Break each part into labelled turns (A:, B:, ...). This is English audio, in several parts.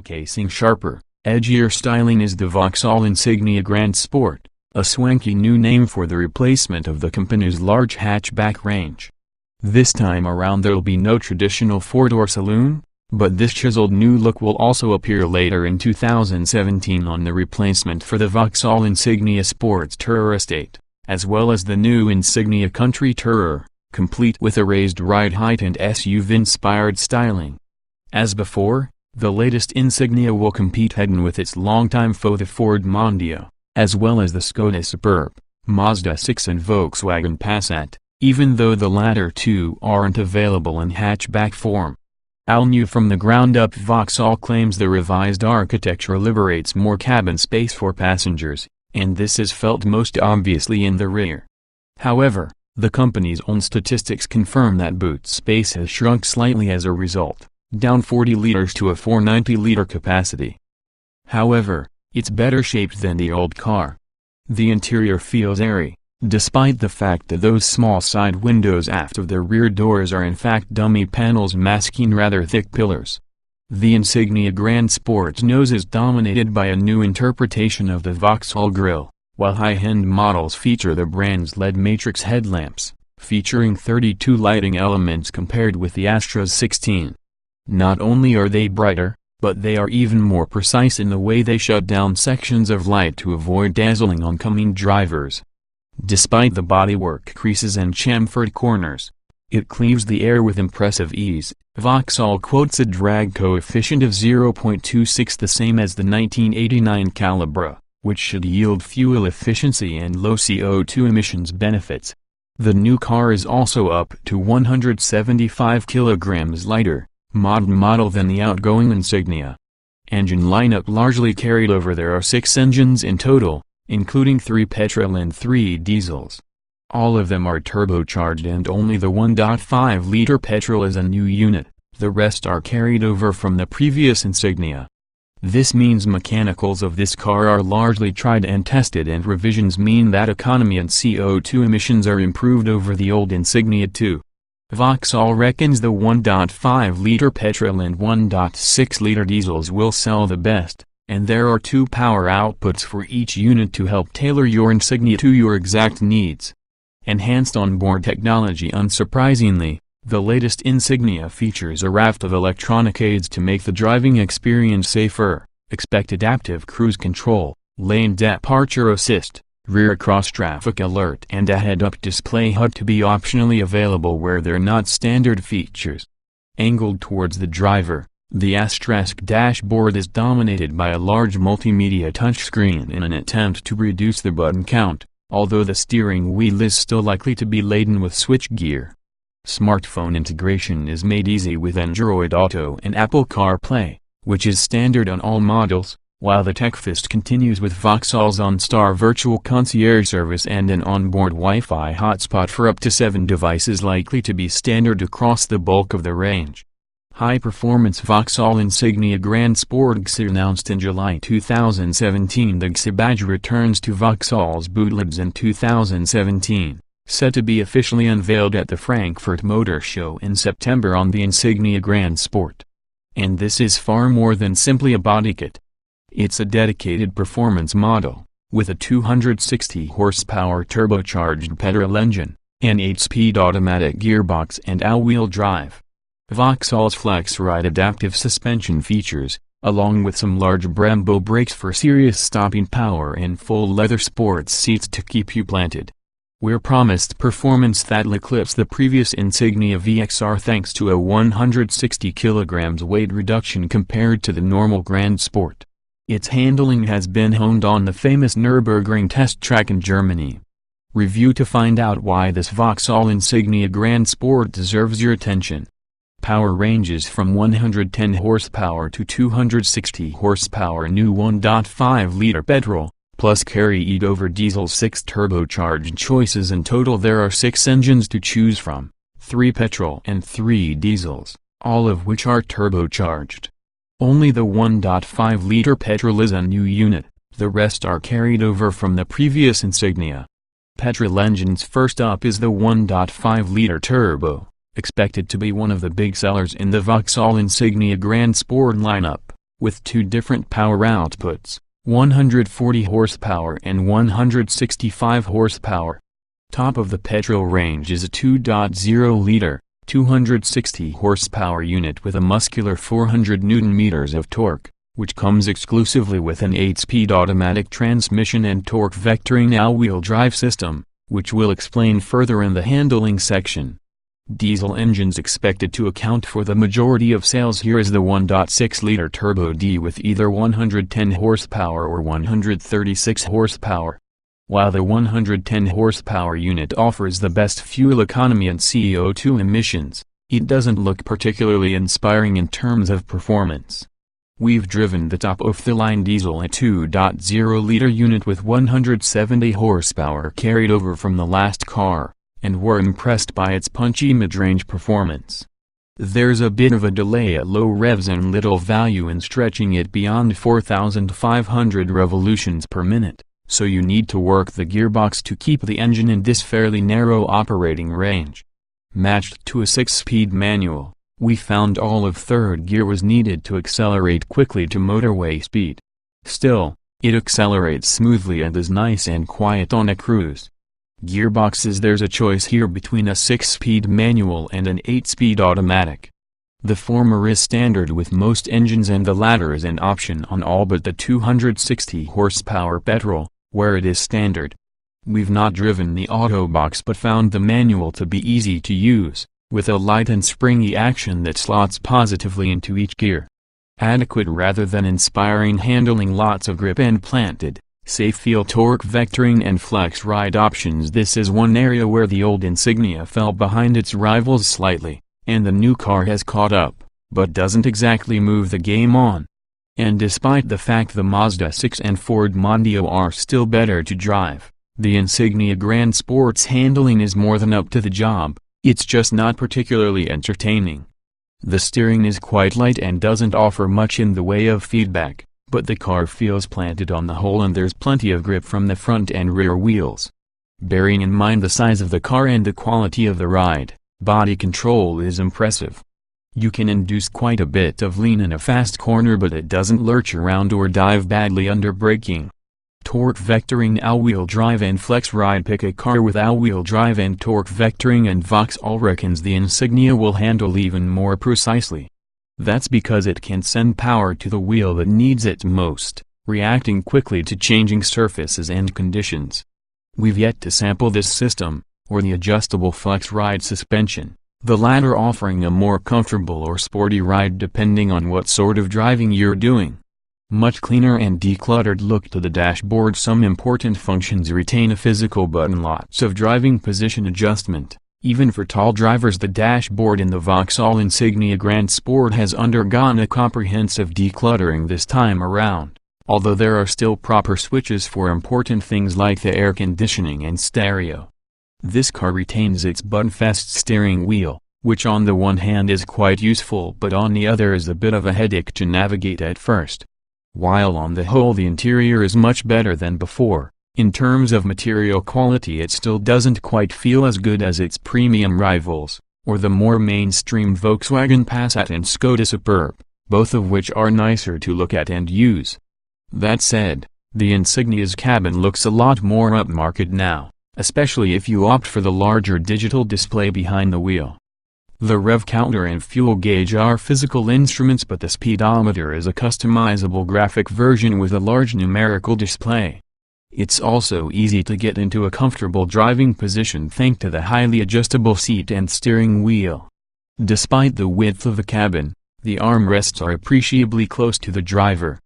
A: showcasing sharper, edgier styling is the Vauxhall Insignia Grand Sport, a swanky new name for the replacement of the company's large hatchback range. This time around there'll be no traditional four-door saloon, but this chiseled new look will also appear later in 2017 on the replacement for the Vauxhall Insignia Sports Tourer Estate, as well as the new Insignia Country Tourer, complete with a raised ride height and SUV-inspired styling. As before, the latest Insignia will compete head-on with its longtime foe the Ford Mondeo, as well as the Skoda Superb, Mazda 6 and Volkswagen Passat, even though the latter two aren't available in hatchback form. All new from the ground up, Vauxhall claims the revised architecture liberates more cabin space for passengers, and this is felt most obviously in the rear. However, the company's own statistics confirm that boot space has shrunk slightly as a result, down 40 liters to a 490-liter capacity. However, it's better shaped than the old car. The interior feels airy, despite the fact that those small side windows aft of the rear doors are in fact dummy panels masking rather thick pillars. The Insignia Grand Sport's nose is dominated by a new interpretation of the Vauxhall grille, while high-end models feature the brand's LED matrix headlamps, featuring 32 lighting elements compared with the Astra's 16. Not only are they brighter, but they are even more precise in the way they shut down sections of light to avoid dazzling oncoming drivers. Despite the bodywork creases and chamfered corners, it cleaves the air with impressive ease. Vauxhall quotes a drag coefficient of 0.26, the same as the 1989 Calibra, which should yield fuel efficiency and low CO2 emissions benefits. The new car is also up to 175 kilograms lighter, model than the outgoing Insignia. Engine lineup largely carried over. There are 6 engines in total, including 3 petrol and 3 diesels. All of them are turbocharged and only the 1.5-liter petrol is a new unit, the rest are carried over from the previous Insignia. This means mechanicals of this car are largely tried and tested, and revisions mean that economy and CO2 emissions are improved over the old Insignia too. Vauxhall reckons the 1.5-liter petrol and 1.6-liter diesels will sell the best, and there are 2 power outputs for each unit to help tailor your Insignia to your exact needs. Enhanced onboard technology. Unsurprisingly, the latest Insignia features a raft of electronic aids to make the driving experience safer. Expect adaptive cruise control, lane departure assist, rear cross-traffic alert and a head-up display HUD to be optionally available where they're not standard features. Angled towards the driver, the asterisk dashboard is dominated by a large multimedia touchscreen in an attempt to reduce the button count, although the steering wheel is still likely to be laden with switchgear. Smartphone integration is made easy with Android Auto and Apple CarPlay, which is standard on all models, while the TechFest continues with Vauxhall's OnStar virtual concierge service and an onboard Wi-Fi hotspot for up to 7 devices, likely to be standard across the bulk of the range. High-performance Vauxhall Insignia Grand Sport GS announced in July 2017. The GS badge returns to Vauxhall's bootlegs in 2017, set to be officially unveiled at the Frankfurt Motor Show in September on the Insignia Grand Sport. And this is far more than simply a body kit. It's a dedicated performance model, with a 260 horsepower turbocharged petrol engine, an 8-speed automatic gearbox and all-wheel drive. Vauxhall's FlexRide adaptive suspension features, along with some large Brembo brakes for serious stopping power and full leather sports seats to keep you planted. We're promised performance that'll eclipse the previous Insignia VXR thanks to a 160 kg weight reduction compared to the normal Grand Sport. Its handling has been honed on the famous Nürburgring test track in Germany. Review to find out why this Vauxhall Insignia Grand Sport deserves your attention. Power ranges from 110 horsepower to 260 horsepower. New 1.5-liter petrol, plus carried over diesel. 6 turbocharged choices in total. There are 6 engines to choose from, 3 petrol and 3 diesels, all of which are turbocharged. Only the 1.5-liter petrol is a new unit, the rest are carried over from the previous Insignia. Petrol engines. First up is the 1.5-liter turbo, expected to be one of the big sellers in the Vauxhall Insignia Grand Sport lineup, with two different power outputs, 140 horsepower and 165 horsepower. Top of the petrol range is a 2.0-liter, 260 horsepower unit with a muscular 400 Nm of torque, which comes exclusively with an 8-speed automatic transmission and torque vectoring all-wheel drive system, which we'll explain further in the handling section. Diesel engines expected to account for the majority of sales. Here is the 1.6-liter Turbo D with either 110 horsepower or 136 horsepower. While the 110 horsepower unit offers the best fuel economy and CO2 emissions, it doesn't look particularly inspiring in terms of performance. We've driven the top-of-the-line diesel at 2.0-liter unit with 170 horsepower carried over from the last car, and were impressed by its punchy mid-range performance. There's a bit of a delay at low revs and little value in stretching it beyond 4,500 revolutions per minute, so you need to work the gearbox to keep the engine in this fairly narrow operating range. Matched to a 6-speed manual, we found all of third gear was needed to accelerate quickly to motorway speed. Still, it accelerates smoothly and is nice and quiet on a cruise. Gearboxes: there's a choice here between a 6-speed manual and an 8-speed automatic. The former is standard with most engines and the latter is an option on all but the 260 horsepower petrol, where it is standard. We've not driven the Autobox but found the manual to be easy to use, with a light and springy action that slots positively into each gear. Adequate rather than inspiring handling, lots of grip and planted, safe feel, torque vectoring and flex ride options. This is one area where the old Insignia fell behind its rivals slightly, and the new car has caught up, but doesn't exactly move the game on. And despite the fact the Mazda 6 and Ford Mondeo are still better to drive, the Insignia Grand Sport's handling is more than up to the job. It's just not particularly entertaining. The steering is quite light and doesn't offer much in the way of feedback, but the car feels planted on the whole and there's plenty of grip from the front and rear wheels. Bearing in mind the size of the car and the quality of the ride, body control is impressive. You can induce quite a bit of lean in a fast corner, but it doesn't lurch around or dive badly under braking. Torque vectoring, all-wheel drive and flex ride. Pick a car with all-wheel drive and torque vectoring and Vauxhall reckons the Insignia will handle even more precisely. That's because it can send power to the wheel that needs it most, reacting quickly to changing surfaces and conditions. We've yet to sample this system, or the adjustable flex ride suspension, the latter offering a more comfortable or sporty ride depending on what sort of driving you're doing. Much cleaner and decluttered look to the dashboard. Some important functions retain a physical button, lots of driving position adjustment, even for tall drivers. The dashboard in the Vauxhall Insignia Grand Sport has undergone a comprehensive decluttering this time around, although there are still proper switches for important things like the air conditioning and stereo. This car retains its button-fast steering wheel, which on the one hand is quite useful but on the other is a bit of a headache to navigate at first. While on the whole the interior is much better than before, in terms of material quality it still doesn't quite feel as good as its premium rivals, or the more mainstream Volkswagen Passat and Skoda Superb, both of which are nicer to look at and use. That said, the Insignia's cabin looks a lot more upmarket now, especially if you opt for the larger digital display behind the wheel. The rev counter and fuel gauge are physical instruments, but the speedometer is a customizable graphic version with a large numerical display. It's also easy to get into a comfortable driving position thanks to the highly adjustable seat and steering wheel. Despite the width of the cabin, the armrests are appreciably close to the driver.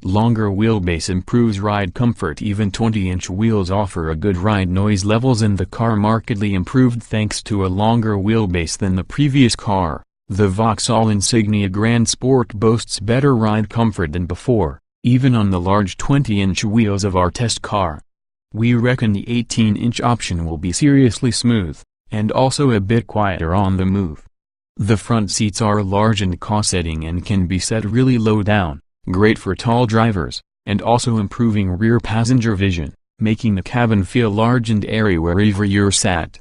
A: Longer wheelbase improves ride comfort. Even 20-inch wheels offer a good ride. Noise levels in the car markedly improved thanks to a longer wheelbase than the previous car. The Vauxhall Insignia Grand Sport boasts better ride comfort than before, even on the large 20-inch wheels of our test car. We reckon the 18-inch option will be seriously smooth, and also a bit quieter on the move. The front seats are large and cost-setting and can be set really low down, great for tall drivers, and also improving rear passenger vision, making the cabin feel large and airy wherever you're sat.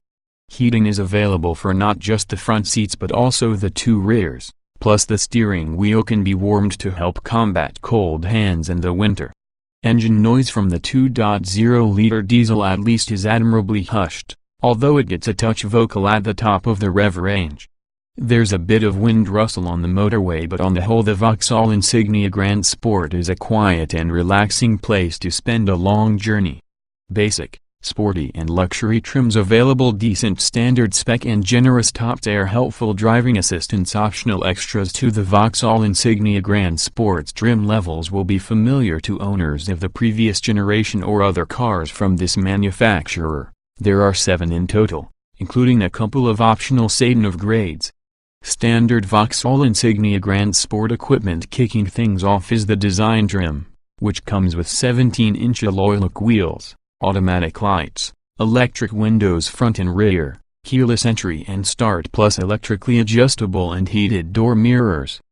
A: Heating is available for not just the front seats but also the two rears, Plus the steering wheel can be warmed to help combat cold hands in the winter. Engine noise from the 2.0-liter diesel at least is admirably hushed, although it gets a touch vocal at the top of the rev range. There's a bit of wind rustle on the motorway, but on the whole the Vauxhall Insignia Grand Sport is a quiet and relaxing place to spend a long journey. Basic, sporty and luxury trims available, decent standard spec and generous top-tier helpful driving assistance. Optional extras to the Vauxhall Insignia Grand Sport's trim levels will be familiar to owners of the previous generation or other cars from this manufacturer. There are 7 in total, including a couple of optional sedan of grades. Standard Vauxhall Insignia Grand Sport equipment. Kicking things off is the design trim, which comes with 17-inch alloy-look wheels, automatic lights, electric windows front and rear, keyless entry and start, plus electrically adjustable and heated door mirrors.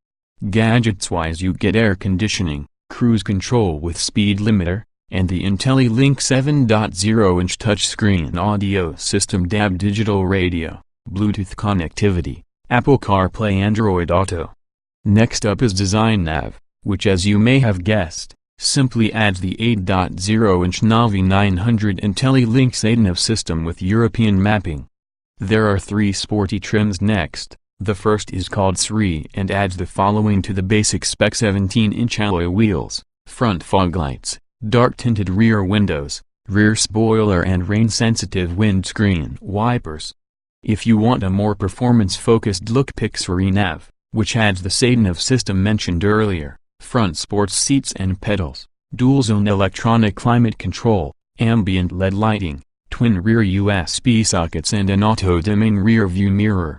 A: Gadgets-wise, you get air conditioning, cruise control with speed limiter, and the IntelliLink 7.0-inch touchscreen audio system, DAB digital radio, Bluetooth connectivity, Apple CarPlay, Android Auto. Next up is Design Nav, which, as you may have guessed, simply adds the 8.0-inch Navi 900 IntelliLink SATNAV system with European mapping. There are 3 sporty trims next. The first is called SRI and adds the following to the basic spec: 17-inch alloy wheels, front fog lights, dark tinted rear windows, rear spoiler and rain-sensitive windscreen wipers. If you want a more performance-focused look, pick SRI Nav, which adds the SATNAV system mentioned earlier, front sports seats and pedals, dual-zone electronic climate control, ambient LED lighting, twin rear USB sockets and an auto-dimming rear view mirror.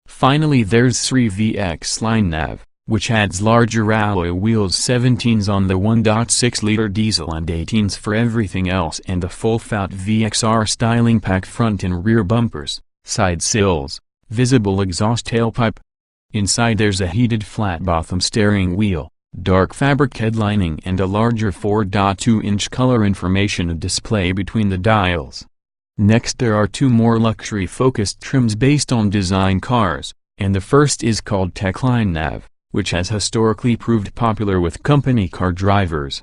A: Finally, there's SRI VX Line Nav, which adds larger alloy wheels, 17s on the 1.6-liter diesel and 18s for everything else, and the full-fat VXR styling pack front and rear bumpers, side sills, visible exhaust tailpipe. Inside there's a heated flat-bottom steering wheel, dark fabric headlining and a larger 4.2-inch color information display between the dials. Next, there are 2 more luxury-focused trims based on design cars, and the first is called Techline Nav, which has historically proved popular with company car drivers.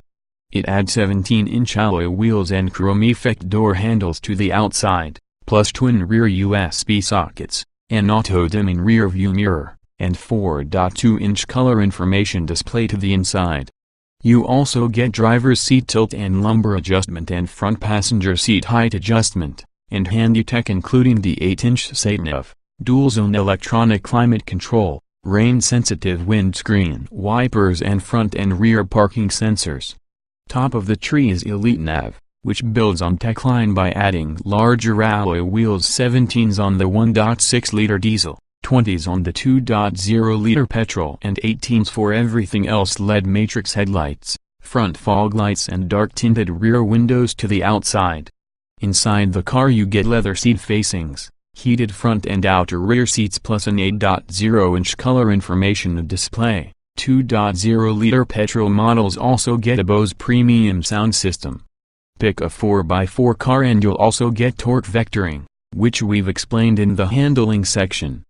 A: It adds 17-inch alloy wheels and chrome effect door handles to the outside, plus twin rear USB sockets, an auto-dimming rear view mirror, and 4.2-inch color information display to the inside. You also get driver's seat tilt and lumbar adjustment and front passenger seat height adjustment, and handy tech including the 8-inch SATNAV, dual-zone electronic climate control, rain-sensitive windscreen wipers and front and rear parking sensors. Top of the tree is Elite Nav, which builds on Techline by adding larger alloy wheels, 17s on the 1.6-liter diesel, 20s on the 2.0-liter petrol and 18s for everything else. LED matrix headlights, front fog lights and dark tinted rear windows to the outside. Inside the car you get leather seat facings, heated front and outer rear seats, plus an 8.0-inch color information display. 2.0-liter petrol models also get a Bose premium sound system. Pick a 4x4 car and you'll also get torque vectoring, which we've explained in the handling section.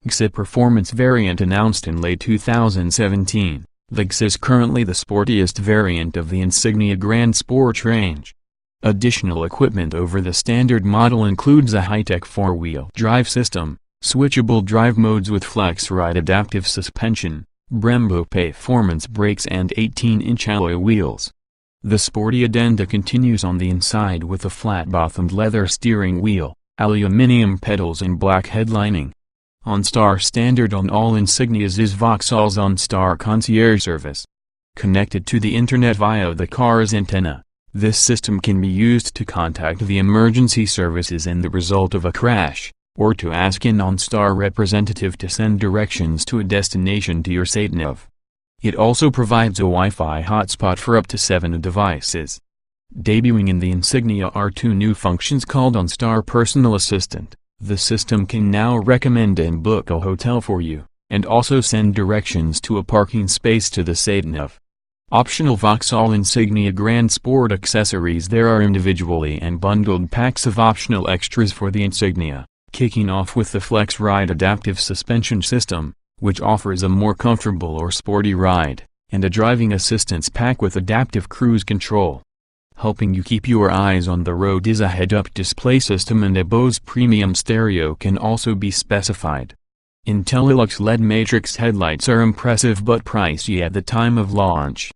A: XI Performance variant announced in late 2017. The XI is currently the sportiest variant of the Insignia Grand Sport range. Additional equipment over the standard model includes a high-tech 4-wheel drive system, switchable drive modes with FlexRide adaptive suspension, Brembo performance brakes and 18-inch alloy wheels. The sporty addenda continues on the inside with a flat-bottomed leather steering wheel, aluminum pedals and black headlining. OnStar standard on all Insignias is Vauxhall's OnStar concierge service. Connected to the internet via the car's antenna, this system can be used to contact the emergency services in the result of a crash, or to ask an OnStar representative to send directions to a destination to your SATNAV. It also provides a Wi-Fi hotspot for up to 7 devices. Debuting in the Insignia are 2 new functions called OnStar Personal Assistant. The system can now recommend and book a hotel for you, and also send directions to a parking space to the SATNAV. Optional Vauxhall Insignia Grand Sport accessories. There are individually and bundled packs of optional extras for the Insignia, kicking off with the FlexRide adaptive suspension system, which offers a more comfortable or sporty ride, and a driving assistance pack with adaptive cruise control. Helping you keep your eyes on the road is a head-up display system, and a Bose premium stereo can also be specified. IntelliLux LED matrix headlights are impressive but pricey at the time of launch.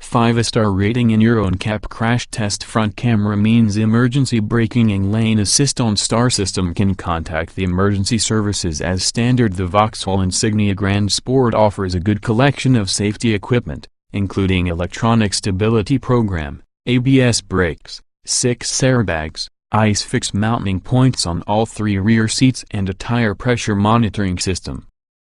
A: 5-star rating in Euro NCAP crash test. Front camera means emergency braking and lane assist on star system can contact the emergency services as standard. The Vauxhall Insignia Grand Sport offers a good collection of safety equipment, including electronic stability program, ABS brakes, 6 airbags, ISOFIX mounting points on all 3 rear seats, and a tire pressure monitoring system.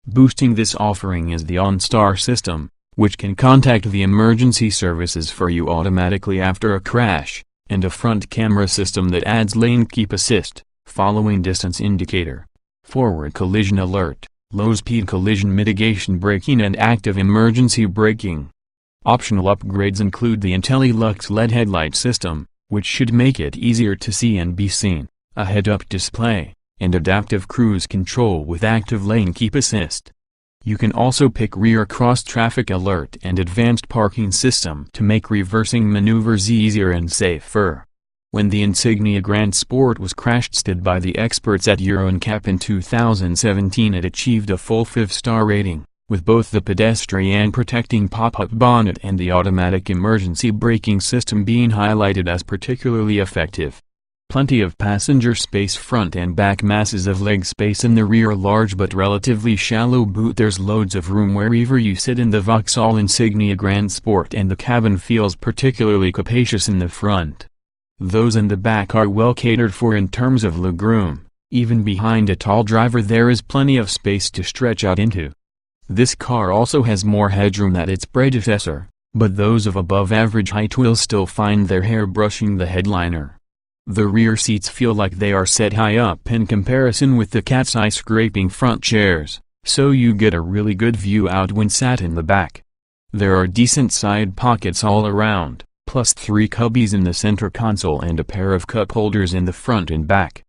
A: Boosting this offering is the OnStar system, which can contact the emergency services for you automatically after a crash, and a front camera system that adds lane keep assist, following distance indicator, forward collision alert, low-speed collision mitigation braking, and active emergency braking. Optional upgrades include the IntelliLux LED headlight system, which should make it easier to see and be seen, a head-up display, and adaptive cruise control with active lane keep assist. You can also pick rear cross-traffic alert and advanced parking system to make reversing maneuvers easier and safer. When the Insignia Grand Sport was crash-tested by the experts at Euro NCAP in 2017, it achieved a full 5-star rating, with both the pedestrian protecting pop-up bonnet and the automatic emergency braking system being highlighted as particularly effective. Plenty of passenger space front and back, masses of leg space in the rear, large but relatively shallow boot. There's loads of room wherever you sit in the Vauxhall Insignia Grand Sport, and the cabin feels particularly capacious in the front. Those in the back are well catered for in terms of legroom. Even behind a tall driver there is plenty of space to stretch out into. This car also has more headroom than its predecessor, but those of above average height will still find their hair brushing the headliner. The rear seats feel like they are set high up in comparison with the cat's eye scraping front chairs, so you get a really good view out when sat in the back. There are decent side pockets all around, plus 3 cubbies in the center console and a pair of cup holders in the front and back.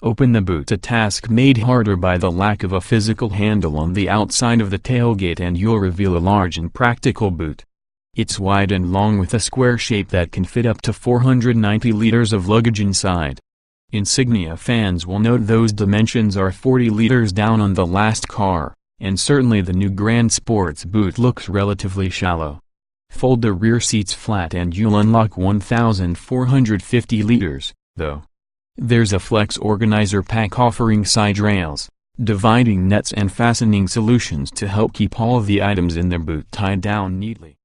A: Open the boot, a task made harder by the lack of a physical handle on the outside of the tailgate, and you'll reveal a large and practical boot. It's wide and long with a square shape that can fit up to 490 liters of luggage inside. Insignia fans will note those dimensions are 40 liters down on the last car, and certainly the new Grand Sport's boot looks relatively shallow. Fold the rear seats flat and you'll unlock 1,450 liters, though. There's a flex organizer pack offering side rails, dividing nets, and fastening solutions to help keep all of the items in the boot tied down neatly.